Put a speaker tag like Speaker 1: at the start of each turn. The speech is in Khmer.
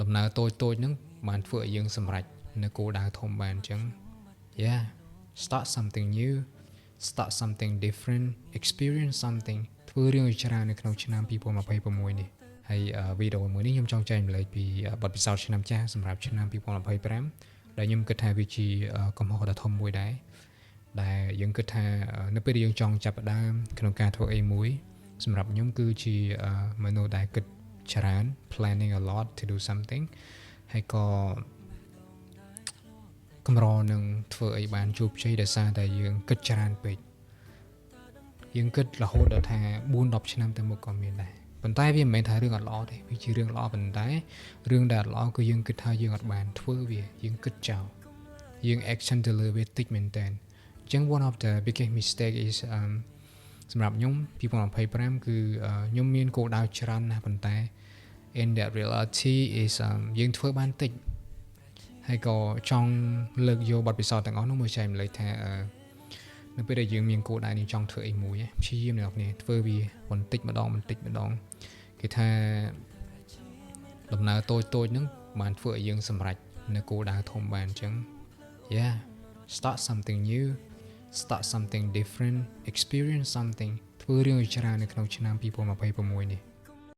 Speaker 1: ដំណើរតូចៗហ្នឹងបានធ្វើឲ្យយើងសម្រេចនៅគោលដៅធំបានអញ្ចឹង yeah start something new start something different experience something ធ្វើរឿងឲ្យច្រើននៅក្នុងឆ្នាំ2026នេះហើយវីដេអូមួយនេះខ្ញុំចង់ចែកម្លែកពីបទពិសោធន៍ឆ្នាំចាស់សម្រាប់ឆ្នាំ2025ដែលខ្ញុំគិតថាវាជាកំហុសដ៏ធំមួយដែរដែលយើងគិតថានៅពេលដែលយើងចង់ចាប់ផ្ដើមក្នុងការធ្វើអីមួយសម្រាប់ខ្ញុំគឺជាមនុស្សដែលគិតច្រើន planning a lot to do something ហើយក៏កម្រនឹងធ្វើអីបានជោគជ័យដោយសារតែយើងគិតច្រើនពេកយើងគិតរហូតដល់ថា 4-10 ឆ្នាំទៅមុខក៏មានដែរប៉ុន្តែវាមិនមែនថារឿងអត់ល្អទេវាជារឿងល្អប៉ុន្តែរឿងដែលអត់ល្អគឺយើងគិតថាយើងអត់បានធ្វើវាយើងគិតចោលយើង action ទៅលើវាតិចមែនតើអញ្ចឹង one of the biggest mistake is សម្រាប់ខ្ញុំ2025គឺខ្ញុំមានគោលដៅច្រើនណាស់ប៉ុន្តែ in that reality is យើងធ្វើបានតិចហើយក៏ចង់លើកយកបទពិសោធន៍ទាំងអស់នោះមកចែកម្លែកថានៅពេលដែលយើងមានគោលដៅនេះចង់ធ្វើអីមួយព្យាយាមអ្នកនរគ្នាធ្វើវាបន្តិចម្ដងគេថាដំណើរតូចហ្នឹងបានធ្វើឲ្យយើងសម្រេចនៅគោលដៅធំបានអញ្ចឹង yeah start something new start something different experience something ធ្វើរឿងឲ្យច្រើននៅក្នុងឆ្នាំ2026នេះ